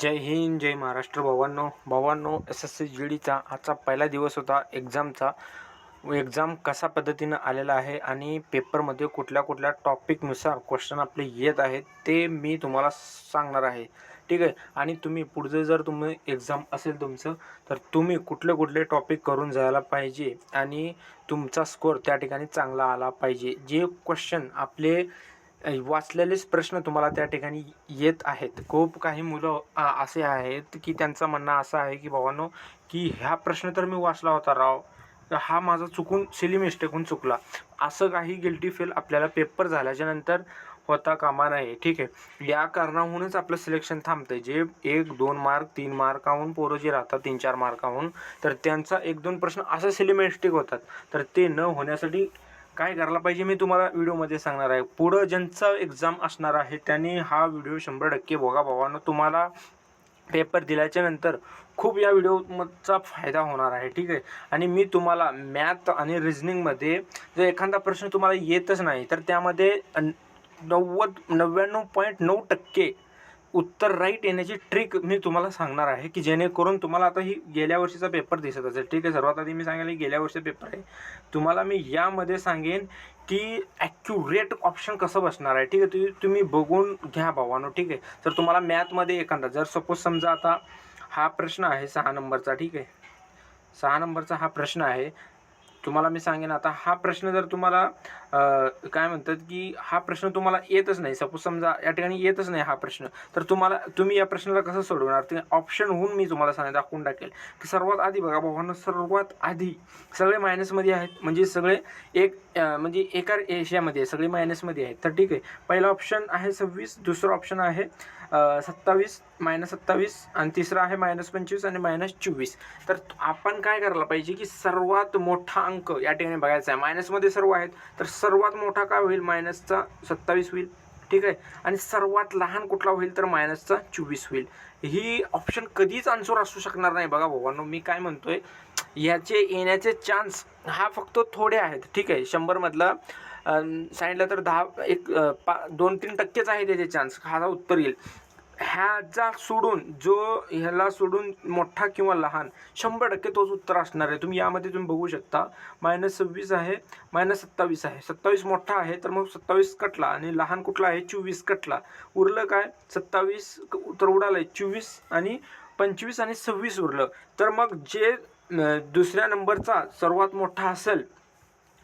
जय हिंद, जय महाराष्ट्र. भावांनो, SSC GDचा आजचा पहिला दिवस होता एक्झामचा. एक्झाम कशा पद्धतीनं आलेला आहे आणि पेपरमध्ये कुठल्या कुठल्या टॉपिकनुसार क्वेश्चन आपले येत आहेत ते मी तुम्हाला सांगणार आहे. ठीक आहे. आणि तुम्ही पुढचं जर तुम्ही एक्झाम असेल तुमचं, तर तुम्ही कुठले कुठले टॉपिक करून जायला पाहिजे आणि तुमचा स्कोअर त्या ठिकाणी चांगला आला पाहिजे. जे क्वेश्चन आपले वाचलेलेच प्रश्न तुम्हाला त्या ठिकाणी येत आहेत. खूप काही मुलं असे आहेत की त्यांचं म्हणणं असं आहे की भावांनो, की ह्या प्रश्न तर मी वाचला होता राव, तर हा माझा चुकून सिली मिस्टेकहून चुकला. असं काही गिल्टी फील आपल्याला पेपर झाल्याच्या नंतर होता कामा नये. ठीक आहे. या कारणाहूनच आपलं सिलेक्शन थांबतंय. जे 1-2 मार्क 3 मार्काहून पोरं जे राहतात 3-4 मार्काहून, तर त्यांचा 1-2 प्रश्न असं सिली मिस्टेक होतात. तर ते न होण्यासाठी काय करायला पाहिजे मी तुम्हाला व्हिडिओमध्ये सांगणार आहे. पुढं ज्यांचा एक्झाम असणार आहे त्यांनी हा व्हिडिओ 100% बघा भावांनो. तुम्हाला पेपर दिल्याच्या नंतर खूप या व्हिडिओचा फायदा होणार आहे. ठीक आहे. आणि मी तुम्हाला मॅथ आणि रिझनिंगमध्ये जर एखादा प्रश्न तुम्हाला येतच नाही, तर त्यामध्ये 99.9% उत्तर राईट येण्याची ट्रिक मी तुम्हाला सांगणार आहे, की जेणेकरून तुम्हाला आता ही गेल्या वर्षीचा पेपर दिसत असेल. ठीक आहे. सर्वात आधी मी सांगेल की गेल्या वर्षीचा पेपर आहे. तुम्हाला मी यामध्ये सांगेन की ॲक्युरेट ऑप्शन कसं बसणार आहे. ठीक आहे. तुम्ही बघून घ्या भावानो. ठीक आहे. तर तुम्हाला मॅथमध्ये एखादा जर सपोज समजा आता हा प्रश्न आहे 6 नंबरचा. ठीक आहे. 6 नंबरचा हा प्रश्न आहे. तुम्हाला मी सांगेन आता हा प्रश्न जर तुम्हाला काय म्हणतात की हा प्रश्न तुम्हाला येतच नाही, सपोज समजा या ठिकाणी येतच नाही हा प्रश्न, तर तुम्ही या प्रश्नाला कसं सोडवणार ते ऑप्शन होऊन मी तुम्हाला दाखवून टाकेल. की सर्वात आधी बघा भावांनो, सर्वात आधी सगळे मायनसमध्ये आहेत, म्हणजे सगळे म्हणजे एका एशियामध्ये सगळे मायनसमध्ये आहेत. तर ठीक आहे. पहिला ऑप्शन आहे 26, दुसरा ऑप्शन आहे 27 -27 आणि तिसरा आहे -25 आणि -24. तर आपण काय करायला पाहिजे की सर्वात मोठा अंक या ठिकाणी बघायचा आहे. मायनसमध्ये सर्व आहेत, तर सर्वात मोठा काय होईल, मायनसचा 27 होईल. ठीक आहे. आणि सर्वात लहान कुठला होईल, तर मायनसचा 24 होईल. ही ऑप्शन कधीच आन्सर असू शकणार नाही. बघा भावांनो, मी काय म्हणतोय, याचे येण्याचे चान्स हा फक्त थोडे आहेत. ठीक आहे. 100 मधला सांगितलं तर 2-3% आहे त्याचे चान्स हा उत्तर येईल. ह्याचा सोडून ह्याला सोडून मोठा किंवा लहान 100% तोच उत्तर असणार आहे. तुम्ही बघू शकता -26 आहे, -27 आहे. 27 मोठा आहे, तर मग 27 कटला आणि लहान कुठला आहे 24 कटला. उरलं काय 27 तर उडालं 24 आणि 25 आणि 26 उरलं. तर मग जे दुसऱ्या नंबरचा सर्वात मोठा असेल,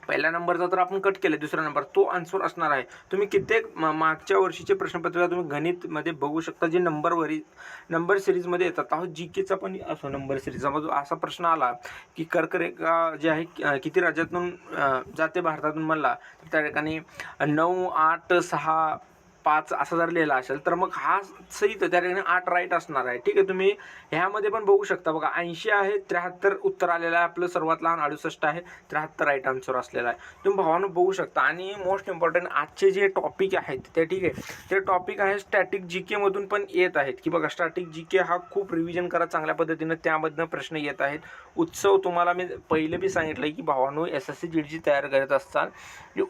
पहिल्या नंबरचा तर आपण कट केलं, दुसरा नंबर तो आन्सर असणार आहे. तुम्ही कित्येक मागच्या वर्षीचे प्रश्नपत्रिका तुम्ही गणितमध्ये बघू शकता, जे नंबर सिरीजमध्ये येतात. अहो GKचा पण असो नंबर सिरीजचा असा प्रश्न आला की कर्करेखा जे आहे किती राज्यातून जाते भारतातून म्हणला, तर त्या ठिकाणी 9, 8, 6, 5 असा जर लिहिला असेल, तर मग हा सही तर त्या ठिकाणी 8 राईट असणार आहे. ठीक आहे. तुम्ही ह्यामध्ये पण बघू शकता बघा, 80 आहे, 73 उत्तर आलेलं आहे. आपलं सर्वात लहान 68 आहे, 73 राईट आन्सर असलेला आहे. तुम्ही भावानं बघू शकता. आणि मोस्ट इम्पॉर्टंट आजचे जे टॉपिक आहेत ते, ठीक आहे, ते टॉपिक आहे स्टॅटिक GK मधून पण येत आहेत. की बघा, स्टॅटिक GK हा खूप रिव्हिजन करा चांगल्या पद्धतीनं, त्यामधनं प्रश्न येत आहेत. उत्सव तुम्हाला मी पहिले बी सांगितलं की भावानो, SSC GDची तयार करत असताना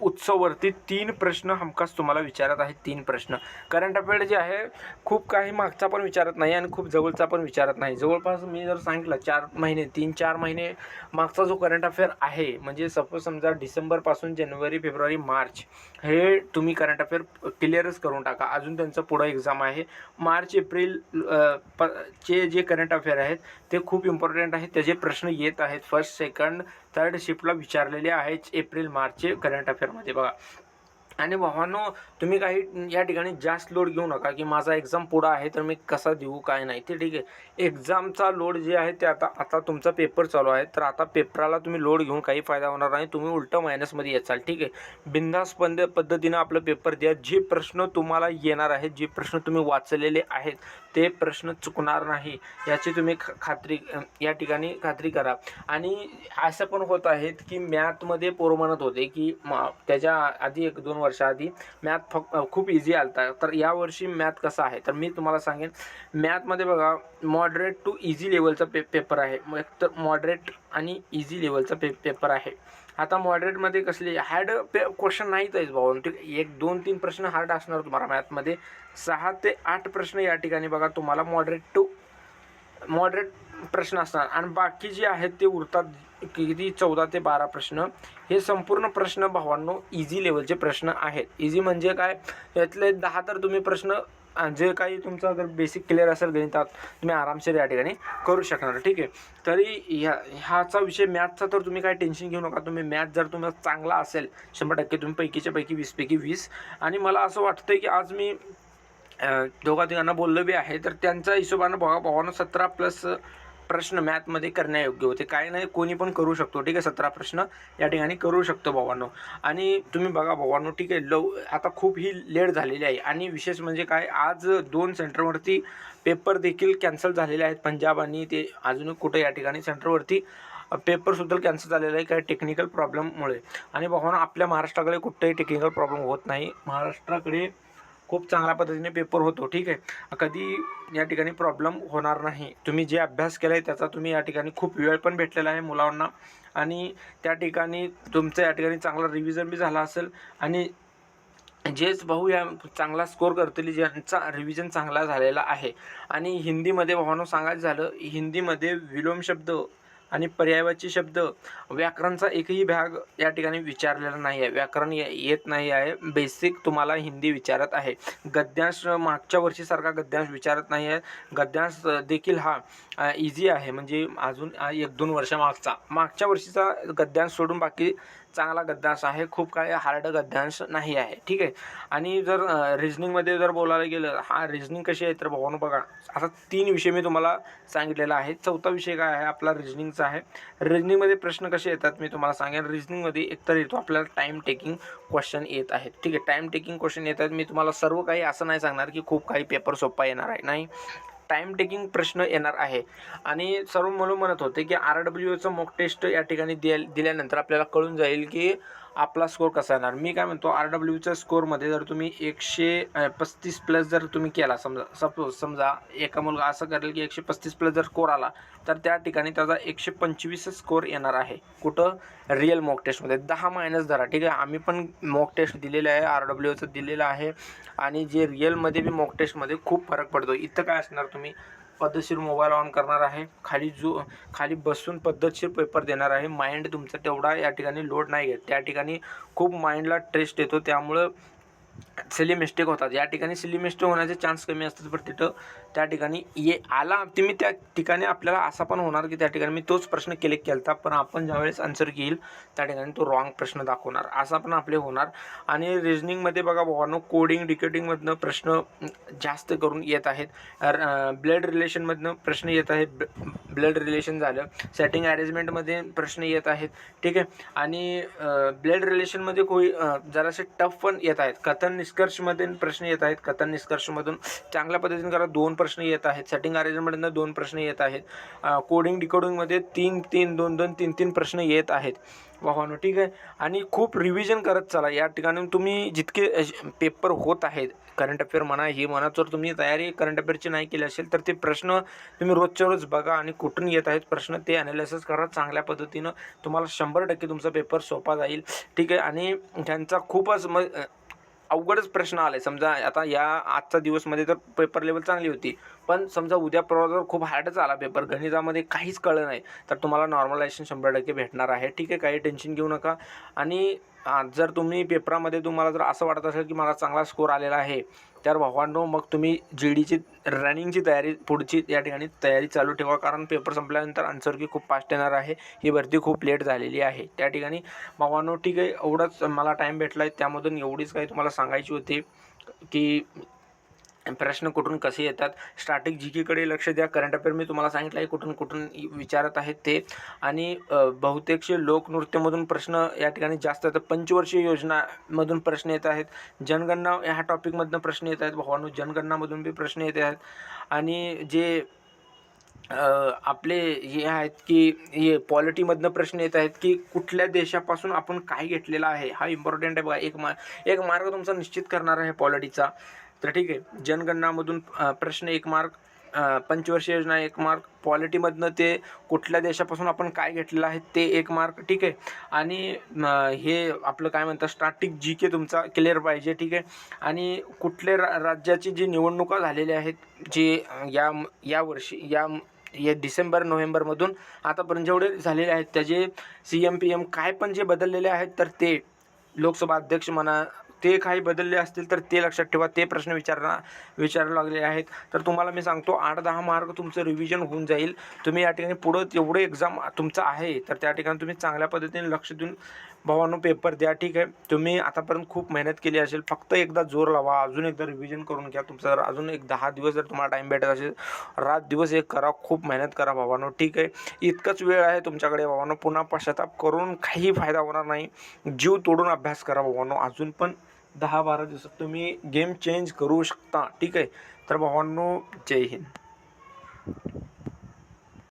उत्सववरती 3 प्रश्न हमखास तुम्हाला विचारत आहेत. 3 प्रश्न करंट अफेअर जे आहे, खूप काही मागचा पण विचारत नाही आणि खूप जवळचा पण विचारत नाही. जवळपास मी जर सांगितलं 4 महिने 3-4 महिने मागचा जो करंट अफेअर आहे, म्हणजे सपोज समजा डिसेंबरपासून जानेवारी, फेब्रुवारी, मार्च हे तुम्ही करंट अफेअर क्लिअरच करून टाका. अजून त्यांचं पुढं एक्झाम आहे. मार्च एप्रिल चे जे करंट अफेअर आहेत ते खूप इम्पॉर्टंट आहेत. त्याचे प्रश्न येत आहेत. फर्स्ट, सेकंड, थर्ड शिफ्टला विचारलेले आहेत एप्रिल मार्चचे करंट अफेअरमध्ये बघा. आणि भावांनो, तुम्ही काही या ठिकाणी जास्त लोड घेऊ नका की माझा एक्झाम पुढं आहे तर मी कसा देऊ काय नाही. ते ठीक आहे. एक्झामचा लोड जे आहे ते आता तुमचा पेपर चालू आहे, तर आता पेपराला तुम्ही लोड घेऊन काही फायदा होणार नाही. तुम्ही उलटं मायनसमध्ये येचाल. ठीक आहे. बिंदास पद्धतीनं आपलं पेपर द्या. जे प्रश्न तुम्हाला येणार आहेत, जे प्रश्न तुम्ही वाचलेले आहेत, ते प्रश्न चुकणार नाही याची तुम्ही या ठिकाणी खात्री करा. आणि असं पण होत आहेत की मॅथमध्ये पोरं म्हणत होते की त्याच्या आधी 1-2 वर्षाआधी मॅथ खूप इझी आलता. तर यावर्षी मॅथ कसा आहे तर मी तुम्हाला सांगेन, मॅथमध्ये बघा मॉडरेट टू इझी लेवलचा पेपर आहे. मग एक तर मॉडरेट आणि इझी लेवलचा पेपर आहे. आता मॉडरेटमध्ये कसले हार्ड क्वेश्चन नाहीत आहेत भाऊ, ठीक आहे. 1 2 3 प्रश्न हार्ड असणार तुम्हाला मॅथमध्ये. 6 ते 8 प्रश्न या ठिकाणी बघा तुम्हाला मॉडरेट प्रश्न असणार आणि बाकी जे आहेत ते उरतात किती 14 ते 12 प्रश्न. हे संपूर्ण प्रश्न भावांनो इझी लेवलचे प्रश्न आहेत. इझी म्हणजे काय, यातले 10 तर तुम्ही प्रश्न जे काही तुमचं अगर बेसिक क्लिअर असेल गणितात तुम्ही आरामशीर या ठिकाणी करू शकणार, ठीक आहे. तरी ह्याचा विषय मॅथचा तर तुम्ही काय टेन्शन घेऊ नका. तुम्ही मॅथ जर तुम्हाला चांगला असेल 100% तुम्ही पैकीच्या पैकी 20 पैकी 20. आणि मला असं वाटतं की आज मी दोघा तिघांना बोललो बी आहे तर त्यांच्या हिशोबानं बघा भावानं 17+ प्रश्न मॅथमध्ये करण्यायोग्य होते. काय नाही कोणी पण करू शकतो, ठीक आहे. 17 प्रश्न या ठिकाणी करू शकतो भावांनो. आणि तुम्ही बघा भावांनो, ठीक आहे. आता खूप ही लेट झालेली आहे आणि विशेष म्हणजे काय, आज 2 सेंटरवरती पेपर देखील कॅन्सल झालेले आहेत. पंजाब आणि ते अजून कुठे या ठिकाणी सेंटरवरती पेपरसुद्धा कॅन्सल झालेलं आहे काही टेक्निकल प्रॉब्लेममुळे. आणि भावांनो आपल्या महाराष्ट्राकडे कुठेही टेक्निकल प्रॉब्लेम होत नाही. महाराष्ट्राकडे खूप चांगल्या पद्धतीने पेपर होतो, ठीक आहे. कधी या ठिकाणी प्रॉब्लेम होणार नाही. तुम्ही जे अभ्यास केला आहे त्याचा तुम्ही या ठिकाणी खूप वेळ पण भेटलेला आहे मुलांना आणि त्या ठिकाणी तुमचं या ठिकाणी चांगला रिव्हिजन बी झाला असेल. आणि जेच भाऊ या चांगला स्कोर करतील ज्यांचा रिव्हिजन चांगला झालेला आहे. आणि हिंदीमध्ये भावांनो सांगायचं झालं, हिंदीमध्ये विलोम शब्द आणि पर्यायवाची शब्द व्याकरणचा एकही भाग या ठिकाणी विचारलेला नाही आहे. व्याकरण येत नाही आहे. बेसिक तुम्हाला हिंदी विचारत आहे. गद्यांश मागच्या वर्षीसारखा गद्यांश विचारत नाही आहे. गद्यांश देखील हा इझी आहे. म्हणजे अजून 1-2 वर्ष मागच्या वर्षीचा गद्यांश सोडून बाकी चांगला गद्यांश आहे. खूप काही हार्ड गद्यांश नाही आहे, ठीक आहे. आणि जर रिजनिंगमध्ये जर बोलायला गेलं, हा रिजनिंग कशी आहे तर भावांनो बघा, आता 3 विषय मी तुम्हाला सांगितलेला आहे. 4था विषय काय आहे आपला रिजनिंगचा आहे. रिजनिंगमध्ये प्रश्न कसे येतात मी तुम्हाला सांगेन. रिजनिंगमध्ये एकतर येतो आपल्याला टाईम टेकिंग क्वेश्चन येत आहेत, ठीक आहे. टाईम टेकिंग क्वेश्चन येतात. मी तुम्हाला सर्व काही असं नाही सांगणार की खूप काही पेपर सोपा येणार आहे, नाही. टाईम टेकिंग प्रश्न येणार आहे. आणि सर्व म्हणत होते की RWAचं मॉक टेस्ट या ठिकाणी दिल्यानंतर आपल्याला कळून जाईल की आपला स्कोर कसा येणार. मी काय म्हणतो, RWAच्या स्कोरमध्ये जर तुम्ही 135+ जर तुम्ही केला, समजा एका मुलगा असं करेल की 135+ जर स्कोर आला तर त्या ठिकाणी त्याचा 125 स्कोर येणार आहे. कुठं रिअल मॉक टेस्टमध्ये 10 मायनस धरा, ठीक आहे. आम्ही पण मॉक टेस्ट दिलेलं आहे, RWAचं दिलेलं आहे. आणि जे रिअलमध्ये बी मॉक टेस्टमध्ये खूप फरक पडतो. इथं काय असणार, तुम्ही पद्धतशीर मोबाईल ऑन करणार आहे, खाली बसून पद्धतशीर पेपर देणार आहे. माइंड तुमचा तेवढा या ठिकाणी लोड नाही घेत. त्या ठिकाणी खूप माइंडला टेस्ट येतो, त्यामुळं सिली मिस्टेक होतात. या ठिकाणी सिली मिस्टेक होण्याचे चान्स कमी असतात. पण तिथं त्या ठिकाणी आला तुम्ही त्या ठिकाणी आपल्याला असा पण होणार की त्या ठिकाणी मी तोच प्रश्न क्लिक केला पण आपण ज्यावेळेस आन्सर घेईल त्या ठिकाणी तो रॉंग प्रश्न दाखवणार, असा पण आपले होणार. आणि रिजनिंगमध्ये बघा भावांनो, कोडिंग डिकोडिंगमधनं प्रश्न जास्त करून येत आहेत. ब्लड रिलेशनमधनं प्रश्न येत आहेत. ब्लड रिलेशन झालं, सेटिंग अरेंजमेंटमध्ये प्रश्न येत आहेत, ठीक आहे. आणि ब्लड रिलेशनमध्ये जरासे टफ पण येत आहेत. कथन निष्कर्षमध्ये प्रश्न येत आहेत. कथन निष्कर्षमधून चांगल्या पद्धतीने करा 2 प्रश्न येत आहेत. सेटिंग अरेंजमेंटमधनं 2 प्रश्न येत आहेत. कोडिंग डिकोडिंगमध्ये 3-3 2-2 3-3 प्रश्न येत आहेत भावांनो, ठीक आहे. आणि खूप रिव्हिजन करत चला. या ठिकाणी तुम्ही जितके पेपर होत आहेत, करंट अफेअर म्हणा ही म्हणा, जर तुम्ही तयारी करंट अफेअरची नाही केली असेल तर ते प्रश्न तुम्ही रोजच्या रोज बघा आणि कुठून येत आहेत प्रश्न ते ॲनालिसिस करा चांगल्या पद्धतीनं. तुम्हाला 100% तुमचा पेपर सोपा जाईल, ठीक आहे. आणि त्यांचा खूपच अवघडच प्रश्न आले. समजा आता आजचा दिवसमध्ये तर पेपर लेवल चांगली होती, पण समजा उद्या परवा जर खूप हार्डच आला पेपर, गणितामध्ये काहीच कळलं नाही तर तुम्हाला नॉर्मलायझेशन 100% भेटणार आहे, ठीक आहे. काही टेन्शन घेऊ नका. आणि जर तुम्ही पेपरामध्ये तुम्हाला जर असं वाटत असेल की मला चांगला स्कोर आलेला आहे तर भावांनो मग तुम्ही GDची रनिंगची तयारी पुढची या ठिकाणी तयारी चालू ठेवा. कारण पेपर संपल्यानंतर आन्सर की खूप फास्ट येणार आहे. ही भरती खूप लेट झालेली आहे त्या ठिकाणी भावांनो, ठीक आहे. एवढंच मला टाईम भेटला आहे, त्यामधून एवढीच काही तुम्हाला सांगायची होती की प्रश्न कुठून कसे येतात. स्टॅटिक GKकडे लक्ष द्या. करंट अफेअर मी तुम्हाला सांगितलं आहे कुठून कुठून विचारत आहेत ते. आणि बहुतेकशे लोकनृत्यमधून प्रश्न या ठिकाणी जास्त येतात. पंचवर्षीय योजनामधून प्रश्न येत आहेत. जनगणना ह्या टॉपिकमधून प्रश्न येत आहेत भावांनो, जनगणनामधून बी प्रश्न येत आहेत. आणि जे आपले हे आहेत की हे पॉलिटीमधनं प्रश्न येत आहेत की कुठल्या देशापासून आपण काय घेतलेला आहे, हा इम्पॉर्टंट आहे बघा. एक मार्क तुमचा निश्चित करणार आहे पॉलिटीचा. तर ठीक आहे, जनगणनामधून प्रश्न 1 मार्क, पंचवर्षीय योजना 1 मार्क, पॉलिटीमधनं ते कुठल्या देशापासून आपण काय घेतलेलं आहे ते 1 मार्क, ठीक आहे. आणि हे आपलं काय म्हणतात स्टॅटिक जी के तुमचा क्लिअर पाहिजे, ठीक आहे. आणि कुठल्या राज्याची जी निवडणुका झालेल्या आहेत जे या वर्षी या डिसेंबर नोव्हेंबरमधून आतापर्यंत जेवढे झालेले आहेत त्याचे CM काय पण जे बदललेले आहेत तर ते लोकसभा अध्यक्ष म्हणा ते काही बदलले असतील तर ते लक्षात ठेवा. ते प्रश्न विचारायला लागलेले आहेत. तर तुम्हाला मी सांगतो 8-10 मार्क तुमचं रिव्हिजन होऊन जाईल. तुम्ही या ठिकाणी पुढं एवढे एक्झाम तुमचं आहे तर त्या ठिकाणी तुम्ही चांगल्या पद्धतीने लक्ष देऊन भावांनो पेपर द्या, ठीक आहे. तुम्ही आतापर्यंत खूप मेहनत केली असेल, फक्त एकदा जोर लावा, अजून एकदा रिव्हिजन करून घ्या. तुमचं जर अजून एक 10 दिवस जर तुम्हाला टाईम भेटत असेल, रात दिवस एक करा, खूप मेहनत करा भावांनो, ठीक आहे. इतकंच वेळ आहे तुमच्याकडे भावांनो, पुन्हा पश्चाताप करून काही फायदा होणार नाही. जीव तोडून अभ्यास करा भावांनो. अजून पण 10-12 दिवसात तुम्ही गेम चेंज करू शकता, ठीक आहे. तर भावांनो, जय हिंद.